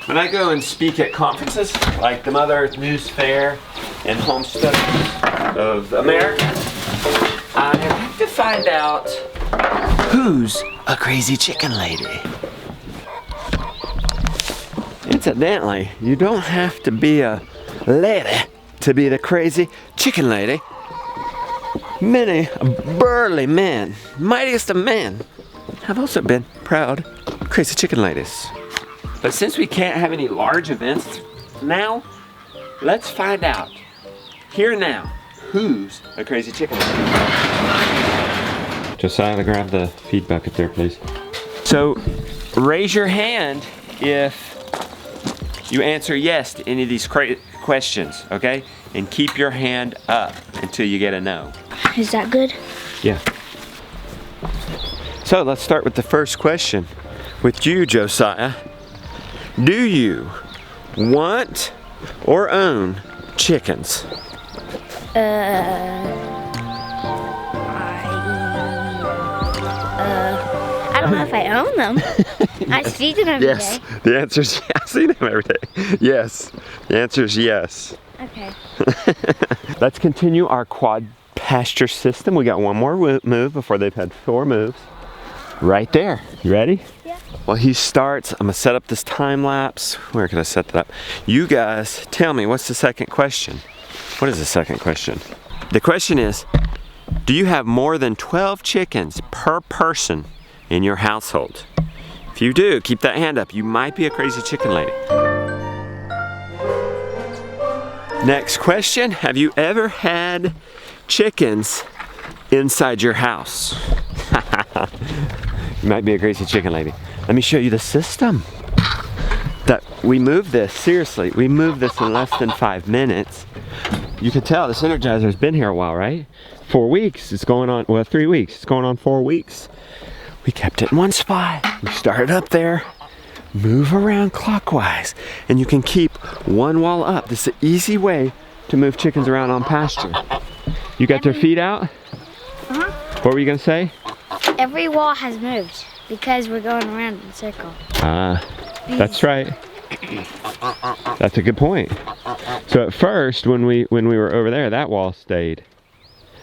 When I go and speak at conferences, like the Mother Earth News Fair and Home Studies of America, I have to find out who's a crazy chicken lady. Incidentally, you don't have to be a lady to be the crazy chicken lady. Many burly men, mightiest of men, have also been proud crazy chicken ladies. But since we can't have any large events now, let's find out here now who's a crazy chicken lady. Josiah, grab the feed bucket there, please. So raise your hand if you answer yes to any of these questions, okay? And keep your hand up until you get a no. Is that good? Yeah. So let's start with the first question with you, Josiah. Do you want or own chickens? I don't know if I own them. I see them every day. The answer is yes. I see them every day. Yes. The answer is yes. Okay. Let's continue our quad pasture system. We got one more move before they've had 4 moves. Right there. You ready? Yeah. Well, he starts. I'm gonna set up this time lapse. Where can I set that up? You guys tell me, what's the second question? What is the second question? The question is, do you have more than 12 chickens per person in your household? If you do, keep that hand up. You might be a crazy chicken lady. Next question, have you ever had chickens inside your house? You might be a crazy chicken lady. Let me show you the system. That we moved this, seriously, we moved this in less than 5 minutes. You can tell this Energizer's been here a while, right? 4 weeks, it's going on, well, 3 weeks, it's going on 4 weeks. We kept it in one spot. We started up there, move around clockwise, and you can keep one wall up. This is an easy way to move chickens around on pasture. You got their feet out? Uh-huh. What were you gonna say? Every wall has moved because we're going around in a circle. Ah, that's right. That's a good point. So at first, when we were over there, that wall stayed.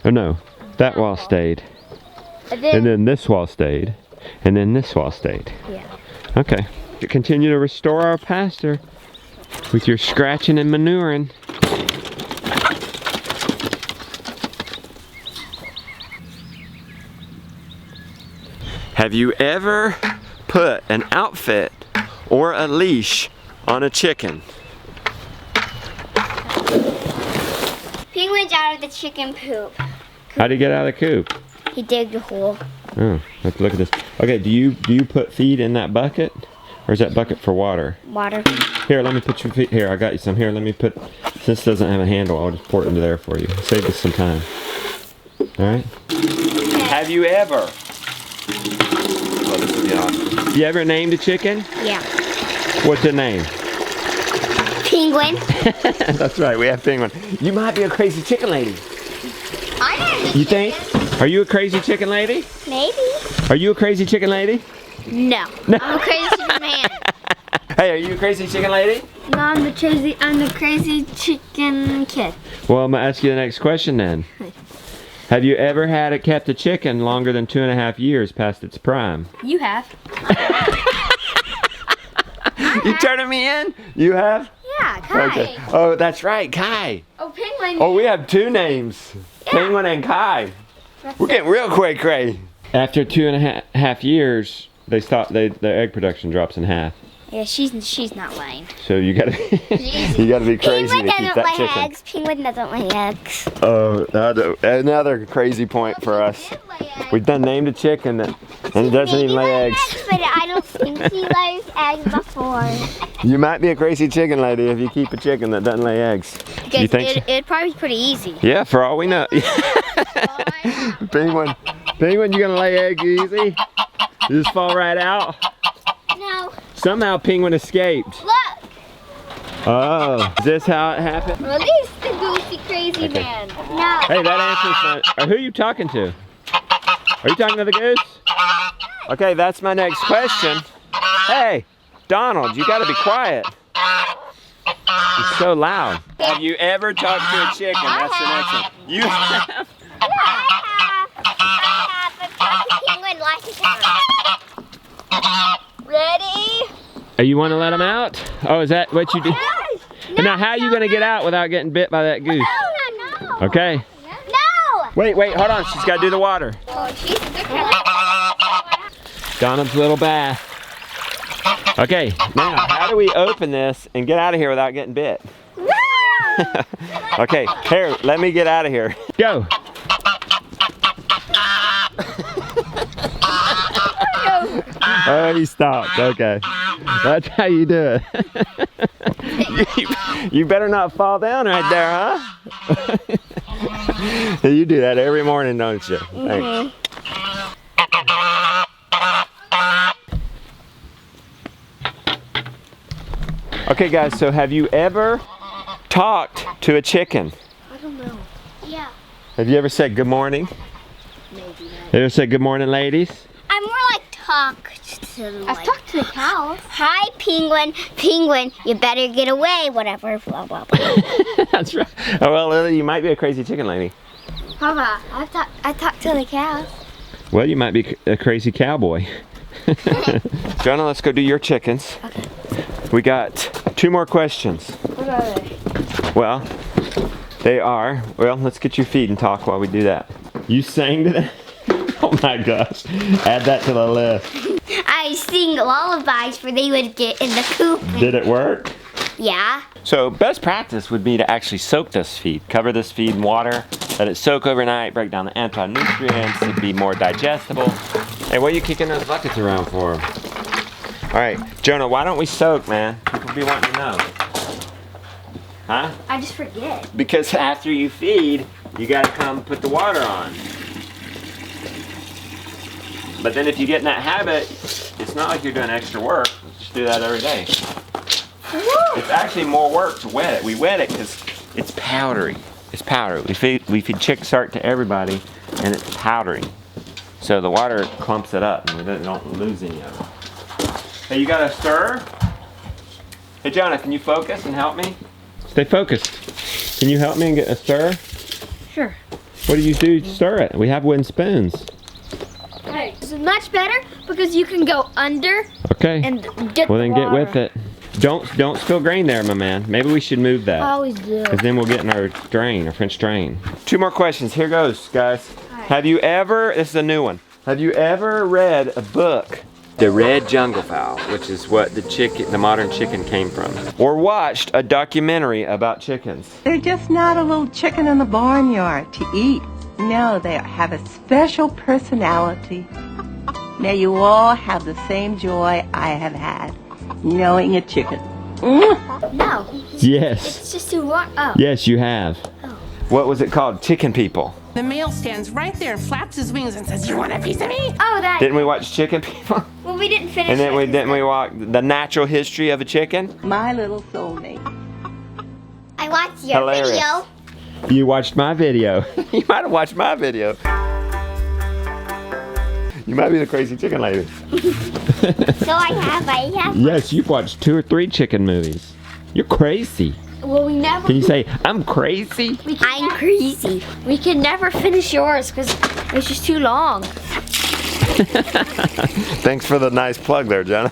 Oh no, that wall stayed. And then this wall stayed. And then this wall stayed. Yeah. Okay. Continue to restore our pasture with your scratching and manuring. Have you ever put an outfit or a leash on a chicken? Penguin's out of the chicken poop. How'd he get out of the coop? He digged a hole. Oh, let's look at this. Okay, do you put feed in that bucket? Or is that bucket for water? Water. Here, let me put your feet, here, I got you some. Here, let me put, since this doesn't have a handle, I'll just pour it into there for you. Save us some time. Alright? Okay. Have you ever, oh, this would be awesome. You ever named a chicken? Yeah. What's the name? Penguin. That's right, we have penguin. You might be a crazy chicken lady. I named a You chicken. think? Are you a crazy chicken lady? Maybe. Are you a crazy chicken lady? No. No. I'm a crazy chicken man. Hey, are you a crazy chicken lady? No, I'm the crazy chicken kid. Well, I'm gonna ask you the next question then. Have you ever kept a chicken longer than 2.5 years past its prime? You have. You turning me in? You have? Yeah, Kai. Okay. Oh, that's right, Kai. Oh, Penguin. Oh, we have 2 names. Yeah. Penguin and Kai. We're getting real cray. After 2.5 years, they stop. Their egg production drops in half. Yeah, she's not laying. So you gotta you gotta be crazy Penguin to keep that doesn't lay chicken. eggs. Penguin doesn't lay eggs. Oh, another crazy point for us. We've done named a chicken and it doesn't even lay eggs. But I don't think she lays eggs before. You might be a crazy chicken lady if you keep a chicken that doesn't lay eggs. Because You think so? it'd probably be pretty easy. Yeah, for all we know. Penguin, you gonna lay eggs easy? You just fall right out? No. Somehow Penguin escaped. Look. Oh, is this how it happened? Release the goofy crazy man. No. Hey, that answer's not. Who are you talking to? Are you talking to the goose? Okay, that's my next question. Hey, Donald, you gotta be quiet. It's so loud. Have you ever talked to a chicken? That's the next one. You have? I have. I've talked to penguin lots of times. Ready? Oh, you want to let him out? Oh, is that what you do? No, Now, how are you gonna get out without getting bit by that goose? No. Okay. No. Wait, hold on. She's gotta do the water. Oh, she's a good girl. Donald's little bath. Okay, now how do we open this and get out of here without getting bit? Okay, here, let me get out of here. Go. Oh, he stopped. Okay, that's how you do it. You better not fall down right there, huh? You do that every morning, don't you? Thanks. Okay guys, so have you ever talked to a chicken? I don't know. Yeah. Have you ever said good morning? Maybe not. Have you ever said good morning, ladies? I'm more like talked to them. I've talked to the cows. Hi, penguin. Penguin, you better get away. Whatever. Blah blah blah. That's right. Oh, well, Lily, you might be a crazy chicken lady. Papa, I talked to the cows. Well, you might be a crazy cowboy. Jonah, let's go do your chickens. Okay. We got 2 more questions. What are they? Well, they are, well, let's get your feed and talk while we do that. You sang to them? Oh my gosh. Add that to the list. I sing lullabies for they would get in the coop. Did it work? Yeah. So best practice would be to actually soak this feed. Cover this feed in water, let it soak overnight, break down the anti-nutrients, it'd be more digestible. Hey, what are you kicking those buckets around for? All right, Jonah, why don't we soak, man? People be wanting to know. Huh? I just forget. Because after you feed, you gotta come put the water on. But then if you get in that habit, it's not like you're doing extra work. Just do that every day. Woo! It's actually more work to wet it. We wet it because it's powdery. It's powdery. We feed chick start to everybody, and it's powdery. So the water clumps it up, and we don't lose any of it. Hey, you got a stir? Hey, Jonah, can you focus and help me? Stay focused. Can you help me and get a stir? Sure. What do you do to stir it? We have wooden spoons. Hey, this is much better because you can go under Okay. and get Well, the then water. get with it. Don't spill grain there, my man. Maybe we should move that. I always do. Because then we'll get in our drain, our French drain. 2 more questions. Here goes, guys. Alright. Have you ever, this is a new one. Have you ever read a book, The Red Jungle Fowl, which is what the modern chicken came from? Or watched a documentary about chickens? They're just not a little chicken in the barnyard to eat. No, they have a special personality. Now you all have the same joy I have had, knowing a chicken. No, Yes. it's just too warm. Oh. Yes, you have. Oh. What was it called? Chicken People. The male stands right there and flaps his wings and says, "You want a piece of me?" Oh, that. Didn't we watch Chicken People? Well, we didn't finish. And then it. didn't we walk the natural history of a chicken? My little soulmate. I watched your Hilarious. video. You watched my video. You might have watched my video. You might be the crazy chicken lady. So I have. Yes, you've watched 2 or 3 chicken movies. You're crazy. Well, we never. Can you say, I'm crazy? I'm crazy. We can never finish yours because it's just too long. Thanks for the nice plug there, Jenna.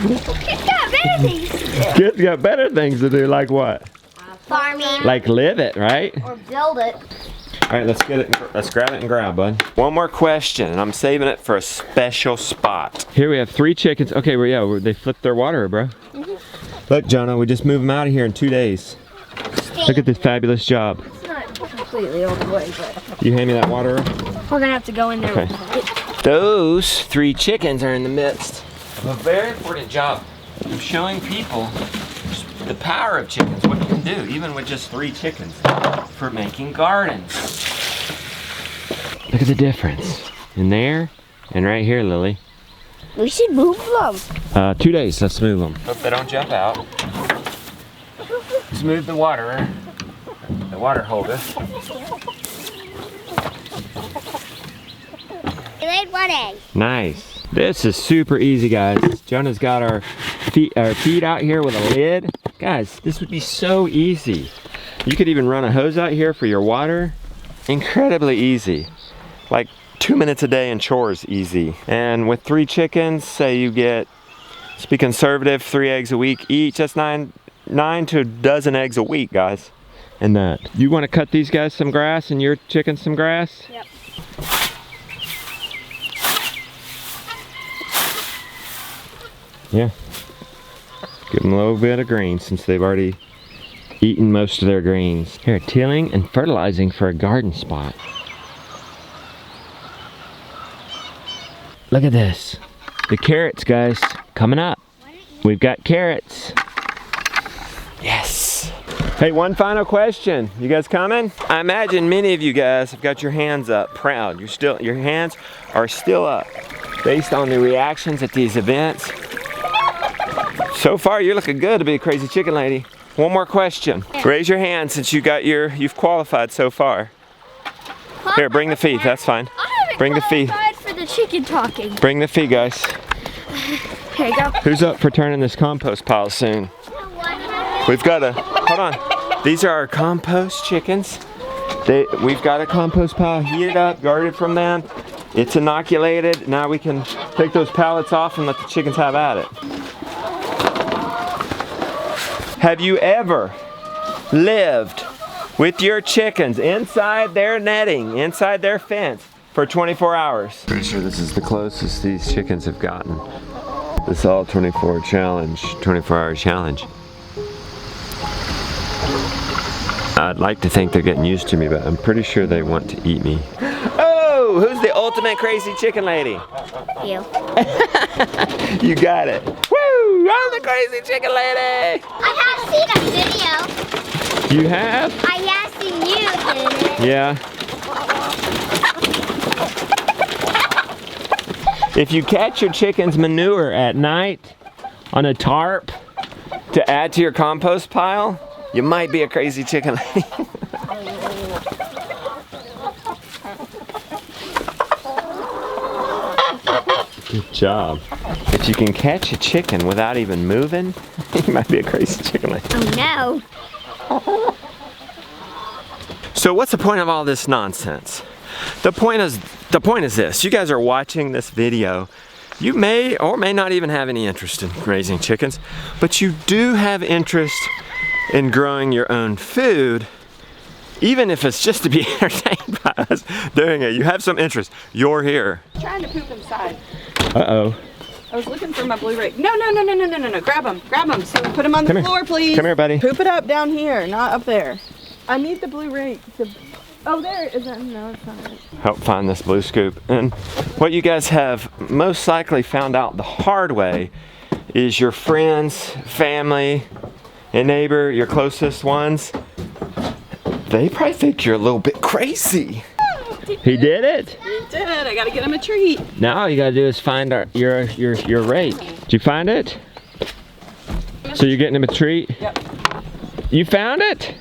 It's got better things to do. Kids got better things to do, like what? Farming. Like live it, right? Or build it. All right, let's get it. Let's grab it and grab, bud. One more question, and I'm saving it for a special spot. Here we have 3 chickens. Okay, well, yeah, they flipped their water, bro. Look, Jonah, we just moved them out of here in 2 days. Look at this fabulous job. It's not completely all the way, but You hand me that water? we're gonna have to go in there. Okay. Those 3 chickens are in the midst of a very important job of showing people the power of chickens, what you can do, even with just 3 chickens, for making gardens. Look at the difference. In there and right here, Lily. We should move them. 2 days, let's move them. Hope they don't jump out. Let's move the water holder. They laid 1 egg. Nice. This is super easy, guys. Jonah's got our feed out here with a lid. Guys, this would be so easy. You could even run a hose out here for your water. Incredibly easy. Like 2 minutes a day in chores, easy. And with 3 chickens, say you get, let's be conservative, 3 eggs a week each. That's 9 to a dozen eggs a week, guys. And that. You want to cut these guys some grass and your chickens some grass? Yep. Yeah. Give them a little bit of green since they've already eaten most of their greens. Here, tilling and fertilizing for a garden spot. Look at this. The carrots, guys, coming up. We've got carrots. Yes. Hey, one final question. You guys coming? I imagine many of you guys have got your hands up, proud. Your hands are still up based on the reactions at these events. So far, you're looking good to be a crazy chicken lady. One more question. Raise your hand since you've qualified so far. Here, bring the feed. That's fine. Bring the feed. For the chicken talking. Bring the feed, guys. Here you go. Who's up for turning this compost pile soon? We've got hold on. These are our compost chickens. We've got a compost pile heated up, guarded from them. It's inoculated. Now we can take those pallets off and let the chickens have at it. Have you ever lived with your chickens inside their netting, inside their fence for 24 hours? Pretty sure this is the closest these chickens have gotten. This all 24-hour challenge. I'd like to think they're getting used to me, but I'm pretty sure they want to eat me. Oh, who's the ultimate crazy chicken lady? You. You got it. Woo! I'm the crazy chicken lady! I have seen a video. You have? I have seen you doing it. Yeah. If you catch your chicken's manure at night on a tarp to add to your compost pile, you might be a crazy chicken lady. Good job. If you can catch a chicken without even moving, you might be a crazy chicken lady. Oh no. So what's the point of all this nonsense? The point is this. You guys are watching this video. You may or may not even have any interest in raising chickens, but you do have interest in growing your own food, even if it's just to be entertained by us doing it. You have some interest. You're here. I'm trying to poop inside. Uh-oh. I was looking for my blue rake. No. Grab him. So put him on the floor, please. Come here, buddy. Poop it up down here, not up there. I need the blue rake to... Oh, there is that. No, it's not it. Help find this blue scoop. And what you guys have most likely found out the hard way is your friends, family, and neighbor, your closest ones, they probably think you're a little bit crazy. He did it? He did it. I gotta get him a treat. Now all you gotta do is find your rake. Did you find it? So you're getting him a treat? Yep. You found it?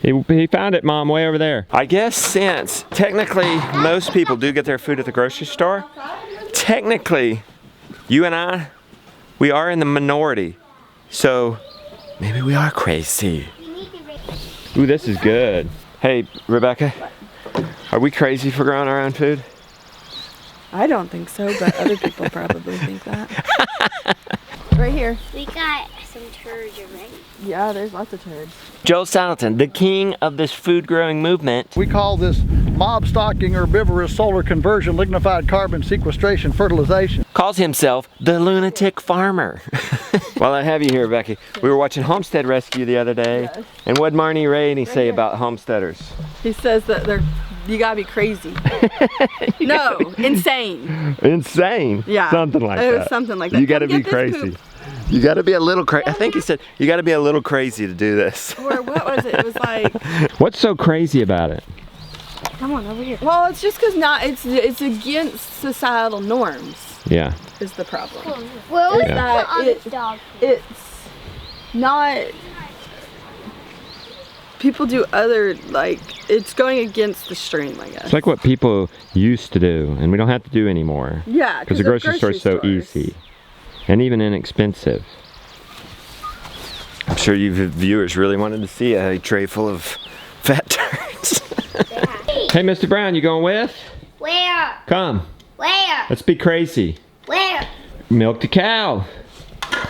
He found it, Mom, way over there. I guess since technically most people do get their food at the grocery store, technically you and I, we are in the minority. So maybe we are crazy. Ooh, this is good. Hey, Rebecca, are we crazy for growing our own food? I don't think so, but other people probably think that. Right here. We got some turds already. Yeah, there's lots of turds. Joel Salatin, the king of this food growing movement. We call this mob stocking herbivorous solar conversion lignified carbon sequestration fertilization. Calls himself the lunatic farmer. While I have you here, Becky, we were watching Homestead Rescue the other day, Yes. and what'd Marnie Rainey say about homesteaders? He says that you gotta be crazy. No, insane. Insane. Yeah. Something like It was that. something like that. You gotta Come be get this crazy. poop. You gotta be a little crazy. I think he said you gotta be a little crazy to do this. Or what was it? It was like, What's so crazy about it? come on over here. Well, it's just because it's against societal norms Yeah. is the problem. Well, Is Yeah. that on it, this dog. it's not people do other, like, it's going against the stream, I guess. It's like what people used to do, and we don't have to do anymore. Yeah, because the grocery store is so easy and even inexpensive. I'm sure you viewers really wanted to see a tray full of fat turds. Hey, Mr. Brown, you going with? Where? Come. Where? Let's be crazy. Where? Milk the cow.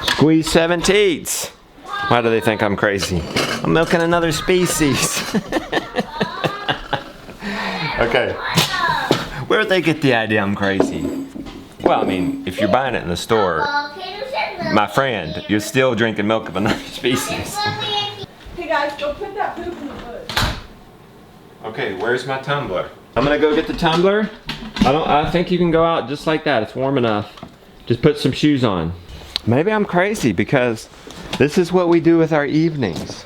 Squeeze 7 teats. Why do they think I'm crazy? I'm milking another species. Okay. Where'd they get the idea I'm crazy? Well, I mean, if you're buying it in the store, my friend, you're still drinking milk of another species. Hey guys, go put that poop in the bush. Okay, where's my tumbler? I'm gonna go get the tumbler. I think you can go out just like that. It's warm enough. Just put some shoes on. Maybe I'm crazy because this is what we do with our evenings.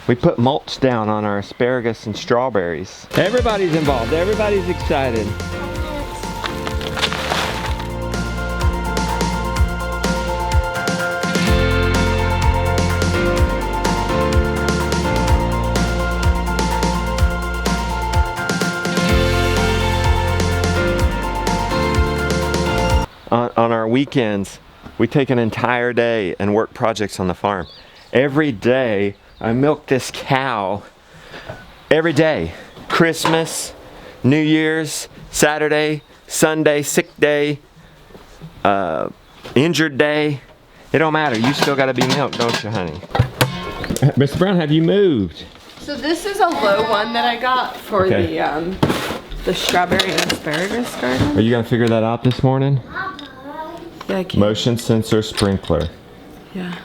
We put mulch down on our asparagus and strawberries. Everybody's involved. Everybody's excited. On our weekends, we take an entire day and work projects on the farm. Every day, I milk this cow. Every day. Christmas, New Year's, Saturday, Sunday, sick day, injured day. It don't matter. You still gotta be milked, don't you, honey? Mr. Brown, have you moved? So this is a low one that I got for the strawberry and asparagus garden. Are you gonna figure that out this morning? Yeah, I can. Motion sensor sprinkler. Yeah.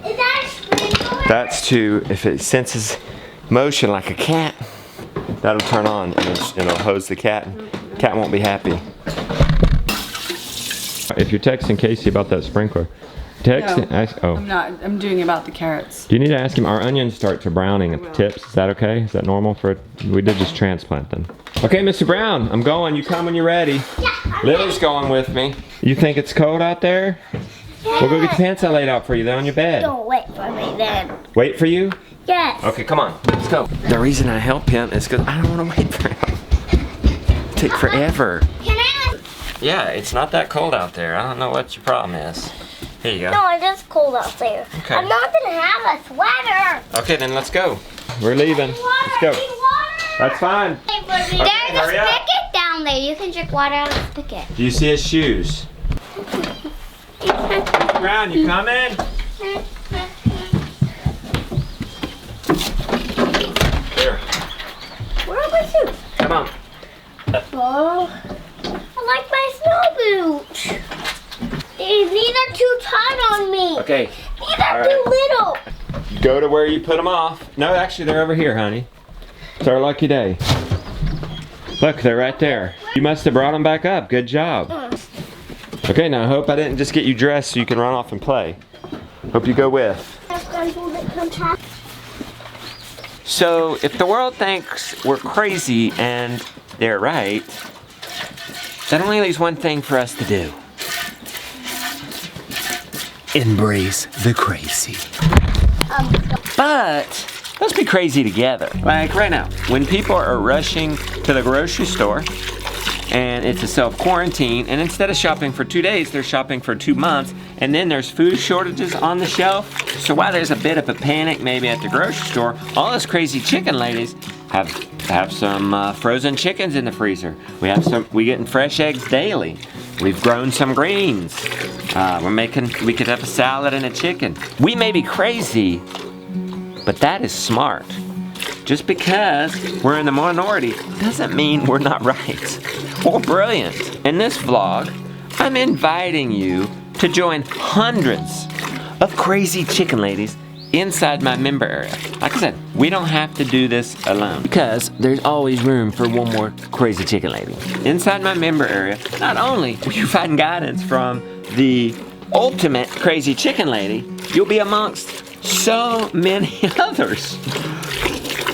Is that a sprinkler? That's to, if it senses motion like a cat, that'll turn on and it'll hose the cat. Cat won't be happy. If you're texting Casey about that sprinkler, text No, ask, oh. I'm not. I'm doing about the carrots. Do you need to ask him? Our onions start to browning at the tips. Is that okay? Is that normal for we did just transplant them. Okay, Mr. Brown, I'm going. You come when you're ready. Lily's going with me. You think it's cold out there? We'll go get the pants I laid out for you. They're on your bed. Don't wait for me then. Wait for you? Yes. Okay, come on. Let's go. The reason I help him is because I don't want to wait for him. Take forever. Can I? Yeah, it's not that cold out there. I don't know what your problem is. Here you go. No, it is cold out there. Okay. I'm not gonna have a sweater. Okay, then let's go. We're leaving. Let's go. That's fine. There's a hurry up. spigot down there. You can drink water out of the spigot. Do you see his shoes? Brown, you coming? Here. Where are my shoes? Come on. Oh, I like my snow boots. These are too tight on me. Okay. These are too little. Go to where you put them off. No, actually, they're over here, honey. It's our lucky day. Look, they're right there. You must have brought them back up. Good job. Okay, now I hope I didn't just get you dressed so you can run off and play. Hope you go with. So, if the world thinks we're crazy and they're right, that only leaves one thing for us to do. Embrace the crazy. But let's be crazy together. Like right now, when people are rushing to the grocery store and it's a self-quarantine, and instead of shopping for 2 days, they're shopping for 2 months, and then there's food shortages on the shelf. So while there's a bit of a panic maybe at the grocery store, all us crazy chicken ladies have some frozen chickens in the freezer. We getting fresh eggs daily. We've grown some greens. We could have a salad and a chicken. We may be crazy, but that is smart. Just because we're in the minority doesn't mean we're not right or brilliant. In this vlog, I'm inviting you to join hundreds of crazy chicken ladies inside my member area. Like I said, we don't have to do this alone because there's always room for one more crazy chicken lady. Inside my member area, not only will you find guidance from the ultimate crazy chicken lady, you'll be amongst so many others.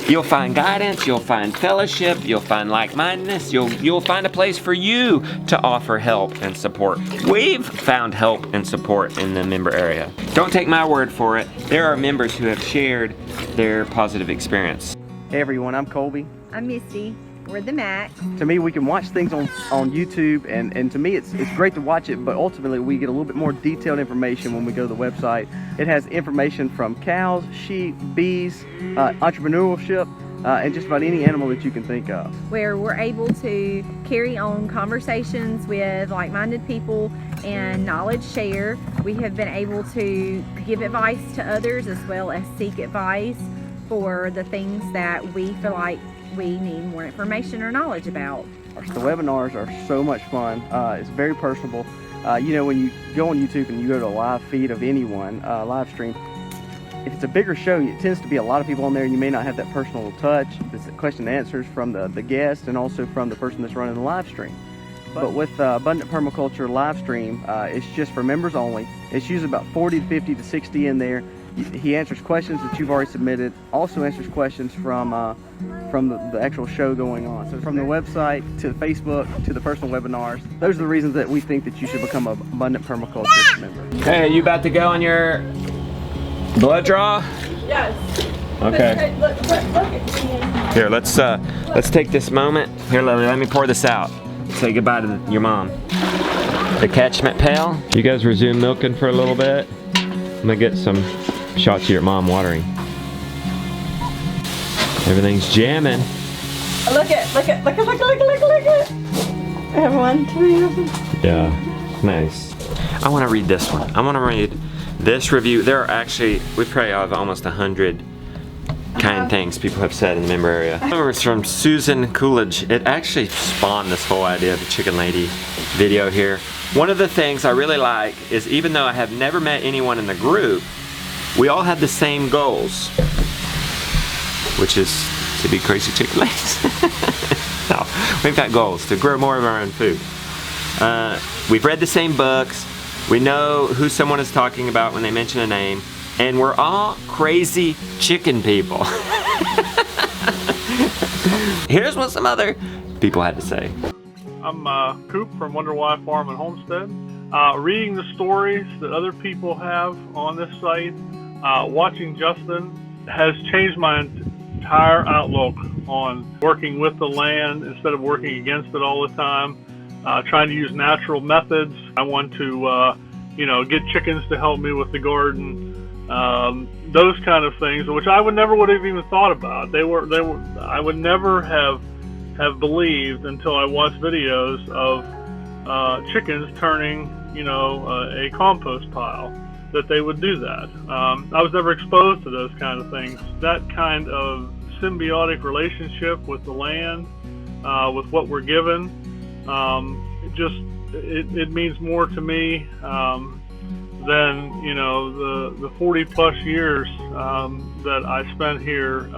You'll find guidance, you'll find fellowship, you'll find like-mindedness, you'll find a place for you to offer help and support. We've found help and support in the member area. Don't take my word for it. There are members who have shared their positive experience. Hey everyone, I'm Colby. I'm Misty. We're the Mac. To me, we can watch things on YouTube, and to me, it's great to watch it, but ultimately we get a little bit more detailed information when we go to the website. It has information from cows, sheep, bees, entrepreneurship, and just about any animal that you can think of. Where we're able to carry on conversations with like-minded people and knowledge share. We have been able to give advice to others as well as seek advice for the things that we feel like we need more information or knowledge about. The webinars are so much fun. It's very personable. You know, when you go on YouTube and you go to a live feed of anyone, live stream, if it's a bigger show, it tends to be a lot of people on there and you may not have that personal touch. It's question and answers from the guest and also from the person that's running the live stream. But with Abundant Permaculture live stream, it's just for members only. It's usually about 40 to 50 to 60 in there. He answers questions that you've already submitted, also answers questions from the actual show going on. So from the website to the Facebook to the personal webinars, those are the reasons that we think that you should become an Abundant Permaculture member. Hey, are you about to go on your blood draw? Yes. Okay. Look at me. Here, let's take this moment. Here, Lily, let me pour this out. Say goodbye to your mom. The catchment pail. You guys resume milking for a little bit. I'm gonna get some shots of your mom watering. Everything's jamming. Look at. I have 1, 2. Yeah, nice. I want to read this one. I want to read this review. There are actually, we probably have almost 100 kind things people have said in the member area. I remember it's from Susan Coolidge. It actually spawned this whole idea of the Chicken Lady video here. One of the things I really like is, even though I have never met anyone in the group, we all have the same goals, which is to be crazy chicken ladies. No, we've got goals to grow more of our own food. We've read the same books. We know who someone is talking about when they mention a name, and we're all crazy chicken people. Here's what some other people had to say. I'm Coop from Wonder Why Farm and Homestead. Reading the stories that other people have on this site, watching Justin has changed my entire outlook on working with the land instead of working against it all the time. Trying to use natural methods. I want to, get chickens to help me with the garden. Those kind of things, which I would never would have even thought about. I would never have believed until I watched videos of chickens turning, a compost pile, that they would do that. I was never exposed to those kind of things. That kind of symbiotic relationship with the land, with what we're given, it means more to me than the 40 plus years that I spent here,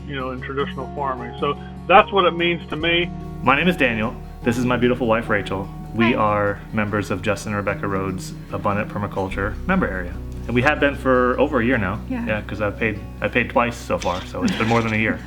in traditional farming. So that's what it means to me. My name is Daniel. This is my beautiful wife, Rachel. We are members of Justin and Rebecca Rhodes' Abundant Permaculture member area. And we have been for over a year now. Yeah, because I paid twice so far, so it's been more than a year.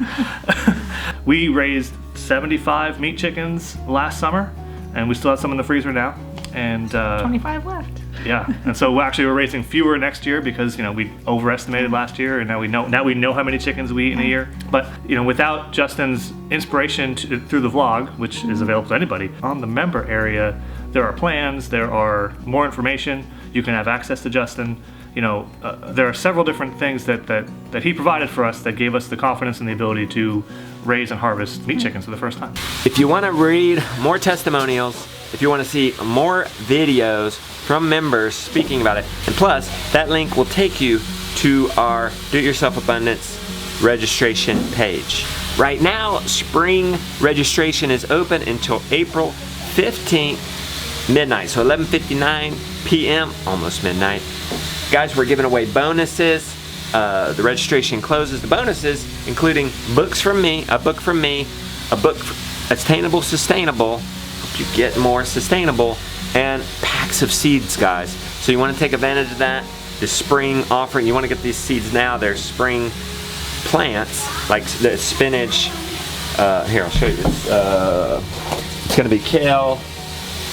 We raised 75 meat chickens last summer, and we still have some in the freezer now. And 25 left. Yeah, and so we're raising fewer next year because we overestimated last year, and now we know how many chickens we eat in a year. But without Justin's inspiration through the vlog, which is available to anybody on the member area, there are plans, there are more information. You can have access to Justin. There are several different things that he provided for us that gave us the confidence and the ability to raise and harvest meat chickens for the first time. If you want to read more testimonials, if you want to see more videos from members speaking about it, and plus, that link will take you to our Do-It-Yourself Abundance registration page. Right now, spring registration is open until April 15th, midnight. So 11:59 p.m., almost midnight. Guys, we're giving away bonuses. The registration closes. The bonuses, including books from me, a book from me, a book Attainable Sustainable, help you get more sustainable, and packs of seeds, guys. So you want to take advantage of that. The spring offering, you want to get these seeds now. They're spring plants, like the spinach. Here, I'll show you. It's gonna be kale,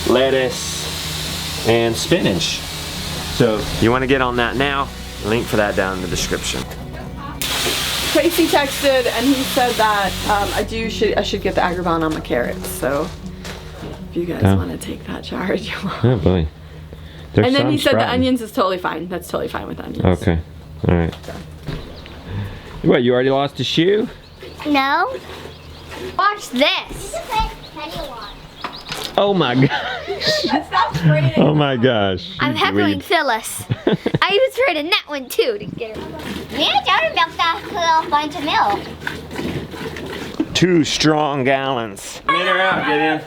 lettuce, and spinach. So you wanna get on that now, link for that down in the description. Casey texted and he said that I should get the Agribon on my carrots, so if you guys want to take that charge. Oh boy. And then he said the onions is totally fine. That's totally fine with onions. Okay, all right. What, you already lost a shoe? No. Watch this. Oh my gosh. Oh my gosh. I'm heckling Phyllis. I was trading that one too to get her. Yeah, Jordan milked that little bunch of milk. 2 strong gallons. In or out, get in.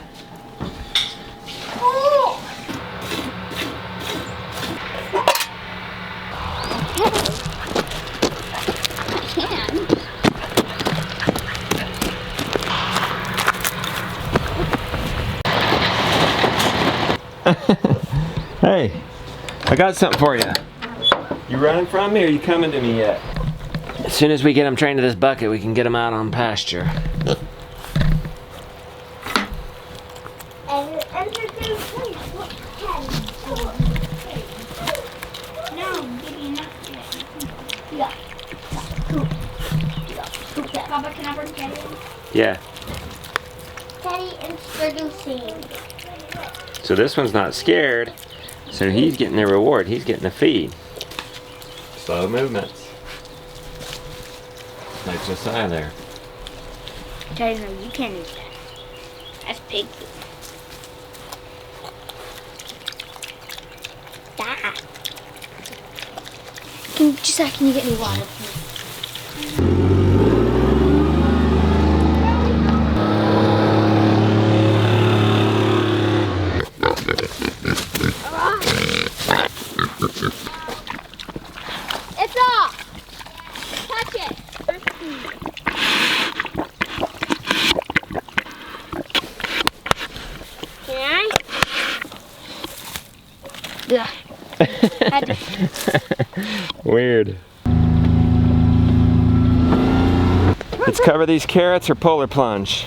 Hey, I got something for you. You running from me or you coming to me yet? As soon as we get them trained to this bucket, we can get them out on pasture. Yeah. Teddy introducing. So this one's not scared, so he's getting the reward. He's getting the feed. Slow movements. Like Josiah there. Teddy, no, you can't eat that. That's pig food. That. Can you get me water, please? It's off! Touch it! Can I? Yeah. Weird. Let's cover these carrots or polar plunge.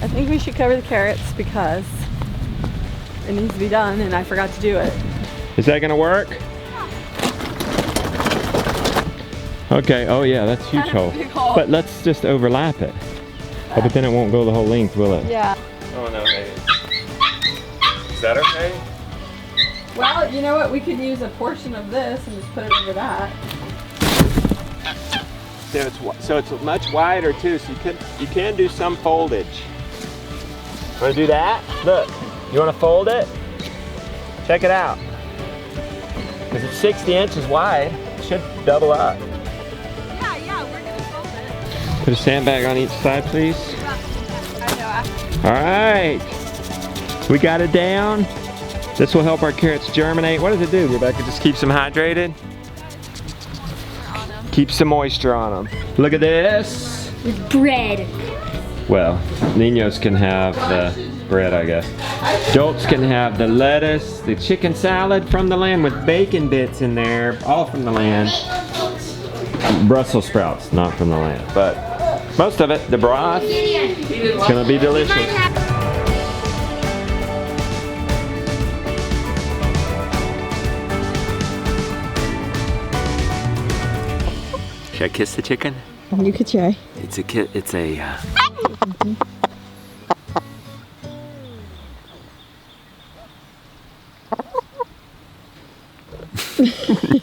I think we should cover the carrots because it needs to be done and I forgot to do it. Is that gonna work? Okay, oh yeah, that's a huge hole. hole. But let's just overlap it. Oh, but then it won't go the whole length, will it? Yeah. Oh no, maybe. Is that okay? Well, you know what? We could use a portion of this and just put it over that. So it's much wider too, so you can do some foldage. Want to do that? Look, you want to fold it? Check it out. Because it's 60 inches wide, it should double up. Yeah, we're gonna fold it. Put a sandbag on each side, please. All right, we got it down. This will help our carrots germinate. What does it do, Rebecca? Just keeps them hydrated? Keeps some moisture on them. Look at this. Bread. Well, Niños can have the bread, I guess. Adults can have the lettuce, the chicken salad from the land with bacon bits in there, all from the land. Brussels sprouts, not from the land, but most of it, the broth, it's gonna be delicious. Should I kiss the chicken? You could try. It's a kid. It's a.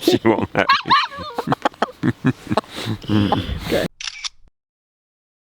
She won't have me. Good.